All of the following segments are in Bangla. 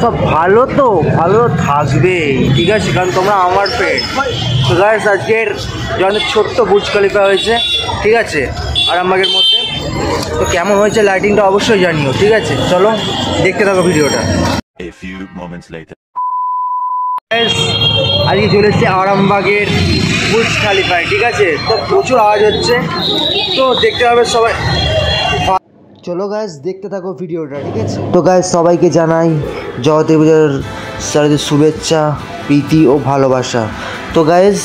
সব ভালো তো ভালো থাকবে, ঠিক আছে, কারণ তোমরা আমার ফ্রেন্ড। তো গাইস আজকের অনেক ছোট্ট বুর্জ খলিফা হয়েছে, ঠিক আছে, আরামবাগের মধ্যে। তো কেমন হয়েছে লাইটিংটা অবশ্যই জানিও, ঠিক আছে। চলো দেখতে থাকো ভিডিওটা। আজকে চলে এসেছে আরামবাগের বুর্জ খলিফায়, ঠিক আছে। তো প্রচুর আওয়াজ হচ্ছে, তো দেখতে হবে সবাই। চলো গাইস দেখতে থাকো ভিডিওটা, ঠিক আছে। তো গাইস সবাইকে জানাই জগতী পূজার শারদীয় শুভেচ্ছা, প্রীতি ও ভালোবাসা। তো গাইস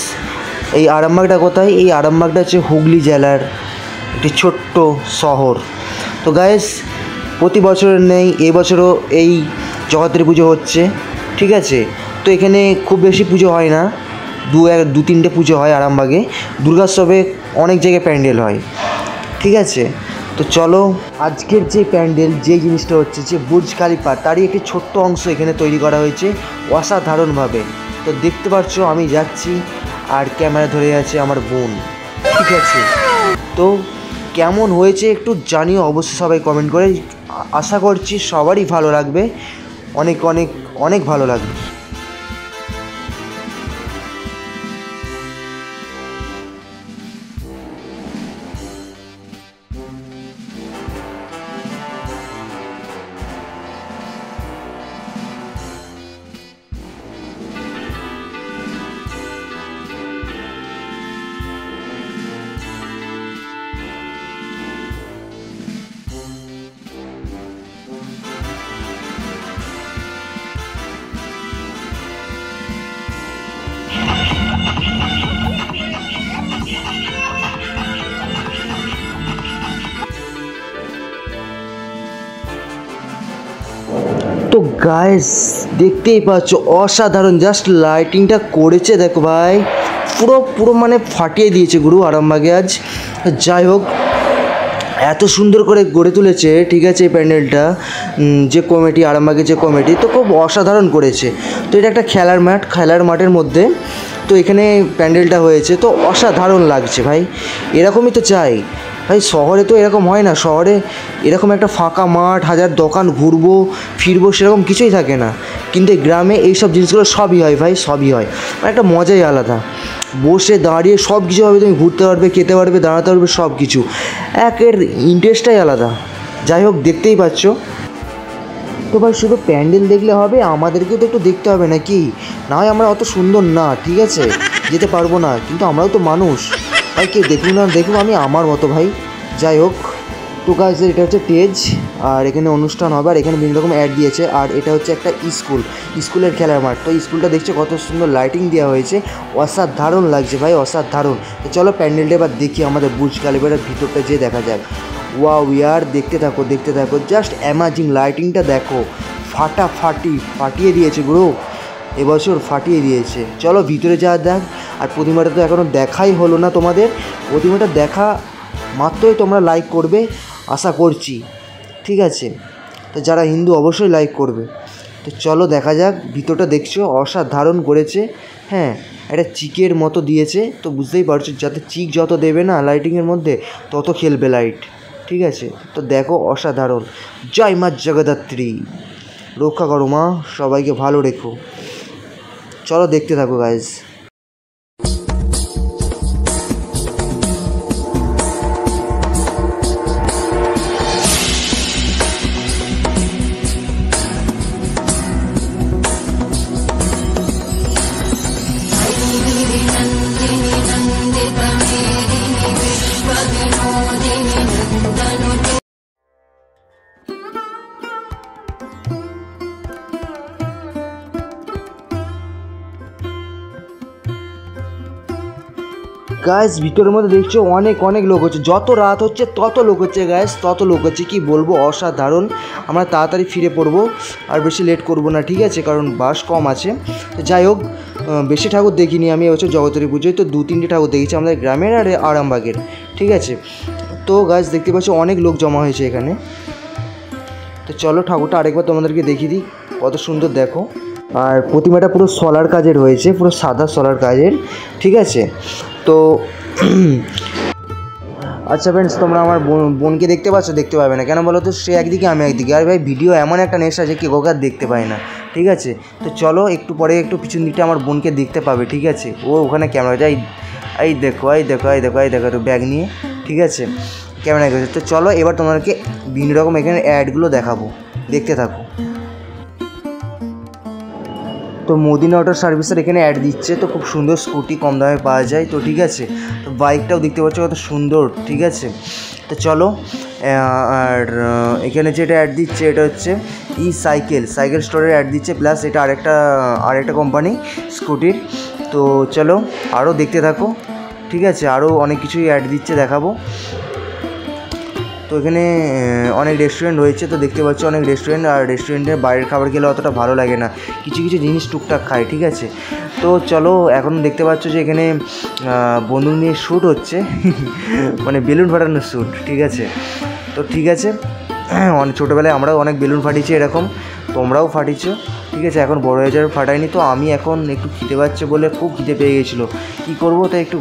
এই আরামবাগটা কোথায়? এই আরামবাগটা হচ্ছে হুগলি জেলার একটি ছোট্ট শহর। তো গাইস প্রতি বছরের নেই, এবছরও এই জগতী পুজো হচ্ছে, ঠিক আছে। তো এখানে খুব বেশি পুজো হয় না, দু তিনটে পুজো হয় আরামবাগে। দুর্গোৎসবে অনেক জায়গায় প্যান্ডেল হয়, ঠিক আছে। তো চলো আজকের যে প্যান্ডেল, যে জিনিসটা হচ্ছে যে বুর্জ খলিফা, তারই একটি ছোট্ট অংশ এখানে তৈরি করা হয়েছে অসাধারণভাবে। তো দেখতে পাচ্ছ আমি যাচ্ছি আর ক্যামেরা ধরে আছে আমার বোন, ঠিক আছে। তো কেমন হয়েছে একটু জানিও অবশ্যই সবাই কমেন্ট করে। আশা করছি সবারই ভালো লাগবে, অনেক অনেক অনেক ভালো লাগবে। তো গাইস দেখতেই পাচ্ছ অসাধারণ, জাস্ট লাইটিংটা করেছে দেখো ভাই, পুরো পুরো মানে ফাটিয়ে দিয়েছে গুরু আরামবাগে আজ। যাই হোক এত সুন্দর করে গড়ে তুলেছে, ঠিক আছে, এই প্যান্ডেলটা যে কমিটি, আরামবাগের যে কমিটি, তো খুব অসাধারণ করেছে। তো এটা একটা খেলার মাঠ, খেলার মাঠের মধ্যে তো এখানে প্যান্ডেলটা হয়েছে, তো অসাধারণ লাগছে ভাই। এরকমই তো চাই ভাই, শহরে তো এরকম হয় না। শহরে এরকম একটা ফাঁকা মাঠ, হাজার দোকান, ঘুরবো ফিরবো সেরকম কিছুই থাকে না, কিন্তু এই গ্রামে এইসব জিনিসগুলো সবই হয় ভাই, সবই হয়। মানে একটা মজাই আলাদা, বসে দাঁড়িয়ে সব কিছু হবে, তুমি ঘুরতে পারবে, খেতে পারবে, দাঁড়াতে পারবে, সব কিছু একের ইন্টারেস্টটাই আলাদা। যাই হোক দেখতেই পাচ্ছ। তো ভাই শুধু প্যান্ডেল দেখলে হবে, আমাদেরকেও তো একটু দেখতে হবে নাকি? না হয় আমরা অত সুন্দর না, ঠিক আছে, যেতে পারবো না, কিন্তু আমরাও তো মানুষ ভাই, কে দেখুন না দেখুন, আমি আমার মতো ভাই। যাই হোক তো গাইস এটা হচ্ছে স্টেজ, আর এখানে অনুষ্ঠান হবে, আর এখানে বিভিন্ন রকম অ্যাড দিয়েছে। আর এটা হচ্ছে একটা স্কুলের খেলার মাঠ। তো স্কুলটা দেখছো কত সুন্দর লাইটিং দেওয়া হয়েছে, অসাধারণ লাগছে ভাই, অসাধারণ। তো চলো প্যান্ডেলটা এবার দেখি, আমাদের বুর্জ খলিফার ভিতরটা যেয়ে দেখা যাক। ওয়াও ইয়ার, দেখতে থাকো দেখতে থাকো, জাস্ট অ্যামাজিং লাইটিংটা দেখো, ফাটিয়ে দিয়েছে গুরু, এবছর ফাটিয়ে দিয়েছে। চলো ভিতরে যাওয়া দেখ। আর প্রতিমাটা তো এখনও দেখাই হলো না তোমাদের, প্রতিমাটা দেখা মাত্রই তোমরা লাইক করবে আশা করছি, ঠিক আছে। তো যারা হিন্দু অবশ্যই লাইক করবে। তো চলো দেখা যাক, ভিতরটা দেখছো অসাধারণ করেছে। হ্যাঁ একটা চিকের মতো দিয়েছে, তো বুঝতেই পারছো, যাতে চিক যত দেবে না লাইটিংয়ের মধ্যে তত খেলবে লাইট, ঠিক আছে। তো দেখো অসাধারণ। জয় মা জগদ্ধাত্রী, রক্ষা করো মা, সবাইকে ভালো রেখো। চলো দেখতে থাকো গাইজ। গাইস ভিতরের মধ্যে দেখছো অনেক অনেক লোক হচ্ছে, যত রাত হচ্ছে তত লোক হচ্ছে গাইস, তত লোক হচ্ছে, কি বলবো অসাধারণ। আমরা তাড়াতাড়ি ফিরে পড়বো, আর বেশি লেট করবো না, ঠিক আছে, কারণ বাস কম আছে। তো যাই হোক বেশি ঠাকুর দেখিনি আমি এবছর জগদ্ধাত্রী পুজোয়, তো 2-3টে ঠাকুর দেখেছি আমাদের গ্রামের আর আরামবাগের, ঠিক আছে। তো গাইস দেখতে পাচ্ছ অনেক লোক জমা হয়েছে এখানে। তো চলো ঠাকুরটা আরেকবার তোমাদেরকে দেখিয়ে দিই, কত সুন্দর দেখো। আর প্রতিমাটা পুরো সলার কাজের হয়েছে, পুরো সাদা সলার কাজের, ঠিক আছে। তো আচ্ছা ফ্রেন্ডস, তোমরা আমার বোনকে দেখতে পাচ্ছ? দেখতে পাবে না কেন বলো তো, সে একদিকে আমি একদিকে। আর ভাই ভিডিও এমন একটা নেশা আছে কেউ কাউকে দেখতে পায় না, ঠিক আছে। তো চলো একটু পরে একটু পিছন দিকটা আমার বোনকে দেখতে পাবে, ঠিক আছে। ও ওখানে ক্যামেরা যাই, এই দেখো এই দেখো এই দেখো এই দেখো তো ব্যাগ নিয়ে, ঠিক আছে, ক্যামেরা গেছে। তো চলো এবার তোমাদেরকে বিভিন্ন রকম এখানে অ্যাডগুলো দেখাবো, দেখতে থাকো। তো মদিনা অটো সার্ভিসের এখানে অ্যাড দিচ্ছে, তো খুব সুন্দর স্কুটি কম দামে পাওয়া যায়, তো ঠিক আছে। তো বাইকটাও দেখতে পাচ্ছ কত সুন্দর, ঠিক আছে। তো চলো, আর এখানে যেটা অ্যাড দিচ্ছে এটা হচ্ছে সাইকেল স্টোরের অ্যাড দিচ্ছে, প্লাস এটা আরেকটা কোম্পানি স্কুটির। তো চলো আরও দেখতে থাকো, ঠিক আছে। আরও অনেক কিছুই অ্যাড দিচ্ছে, দেখাবো। তো এখানে অনেক রেস্টুরেন্ট রয়েছে, তো দেখতে পাচ্ছ অনেক রেস্টুরেন্ট। আর রেস্টুরেন্টের বাইরের খাবার খেলে অতটা ভালো লাগে না, কিছু কিছু জিনিস টুকটাক খায়, ঠিক আছে। তো চলো এখন দেখতে পাচ্ছ যে এখানে বন্দুক নিয়ে শ্যুট হচ্ছে মানে বেলুন ফাটানোর শ্যুট, ঠিক আছে। তো ঠিক আছে, অনেক ছোটোবেলায় আমরাও অনেক বেলুন ফাটিয়েছি এরকম, তোমরাও ফাটিয়েছো, ঠিক আছে। এখন বড় হয়ে যাওয়ার ফাটাইনি। তো আমি এখন একটু খিদে পাচ্ছে বলে, খুব খিদে পেয়ে গেছিলো, কী করবো, তাই একটু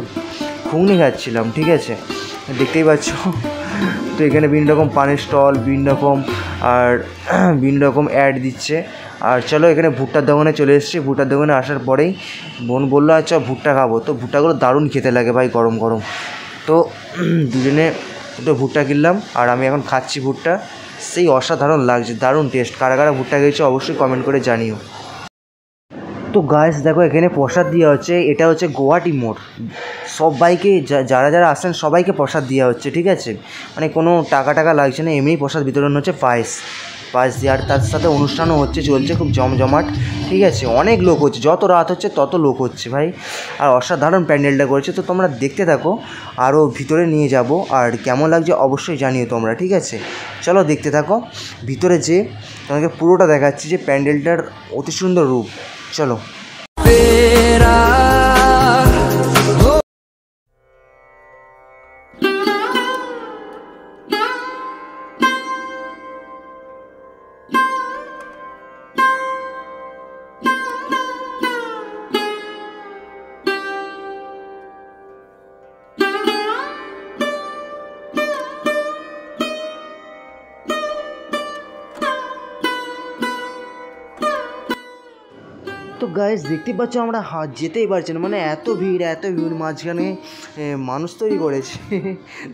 ঘুগনি খাচ্ছিলাম, ঠিক আছে, দেখতেই পাচ্ছ। তো এখানে বিভিন্ন রকম পানের স্টল, বিভিন্ন রকম অ্যাড দিচ্ছে। আর চলো এখানে ভুট্টার দোকানে চলে এসেছি। ভুট্টার দোকানে আসার পরেই বোন বললো আচ্ছা ভুট্টা খাবো। তো ভুট্টাগুলো দারুণ খেতে লাগে ভাই, গরম গরম। তো দুজনে দুটো ভুট্টা কিনলাম, আর আমি এখন খাচ্ছি ভুট্টা। সেই অসাধারণ লাগছে, দারুণ টেস্ট। কারা কারা ভুট্টা খেয়েছে অবশ্যই কমেন্ট করে জানিও। তো গাইস দেখো এখানে প্রসাদ দেওয়া হচ্ছে, এটা হচ্ছে গুয়াহাটি মোড়। সবাইকে যারা যারা আসেন সবাইকে প্রসাদ দেওয়া হচ্ছে, ঠিক আছে। মানে কোনো টাকা লাগছে না, এমনি প্রসাদ বিতরণ হচ্ছে, পায়েস দিয়ে। আর তার সাথে অনুষ্ঠানও চলছে খুব জমজমাট, ঠিক আছে। অনেক লোক হচ্ছে, যত রাত হচ্ছে তত লোক হচ্ছে ভাই। আর অসাধারণ প্যান্ডেলটা করেছে। তো তোমরা দেখতে থাকো, আরও ভিতরে নিয়ে যাব। আর কেমন লাগছে অবশ্যই জানিও তোমরা, ঠিক আছে। চলো দেখতে থাকো, ভিতরে যে তোমাকে পুরোটা দেখাচ্ছি যে প্যান্ডেলটার অতি সুন্দর রূপ। চলো। তো গাইস দেখতেই পাচ্ছ আমরা যেতেই পারছি না, মানে এত ভিড় মাঝখানে মানুষ তৈরি করেছে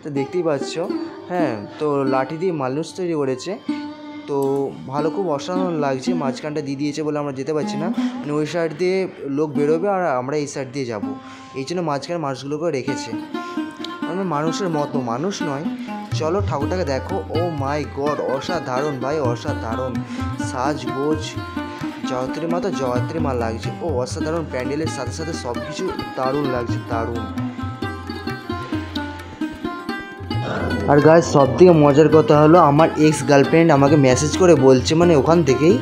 তো দেখতেই পাচ্ছ, হ্যাঁ। তো লাঠি দিয়ে মানুষ তৈরি করেছে, তো ভালো, খুব অসাধারণ লাগছে। মাঝখানটা দিয়ে দিয়েছে বলে আমরা যেতে পারছি না, মানে ওই সাইড দিয়ে লোক বেরোবে আর আমরা এই সাইড দিয়ে যাব, এই জন্য মাঝখানে মানুষগুলোকে রেখেছে। মানে মানুষের মতো, মানুষ নয়। চলো ঠাকুরটাকে দেখো, ও মাই গড, অসাধারণ ভাই, অসাধারণ সাজগোজ, জয়ত্রী মা লাগছে। ও অসাধারণ, প্যান্ডেলের সাথে সাথে সব কিছু দারুণ লাগছে, দারুণ। আর গাইস সবথেকে মজার কথা হলো, আমার এক্স গার্লফ্রেন্ড আমাকে মেসেজ করে বলছে, মানে ওখান থেকেই,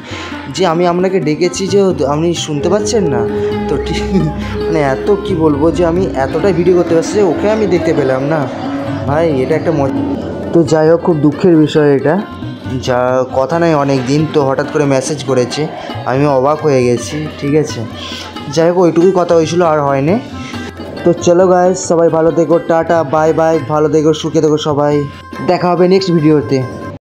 যে আমি আপনাকে ডেকেছি, যে আপনি শুনতে পাচ্ছেন না। তো ঠিক মানে এত কি বলবো, যে আমি এতটাই ভিডিও করতে পারছি যে ওকে আমি দেখতে পেলাম না ভাই, এটা একটা মজা। তো যাই হোক, খুব দুঃখের বিষয় এটা, যা কথা নাই অনেক দিন, তো হঠাৎ করে মেসেজ করেছে, আমি অবাক হয়ে গেছি, ঠিক আছে। যাই হোক ওইটুকুই কথা হয়েছিল, আর হয়নি। তো চলো গাইস, সবাই ভালো থেকো, টাটা বাই বাই, ভালো থেকো, সুখে থেকো সবাই, দেখা হবে নেক্সট ভিডিওতে।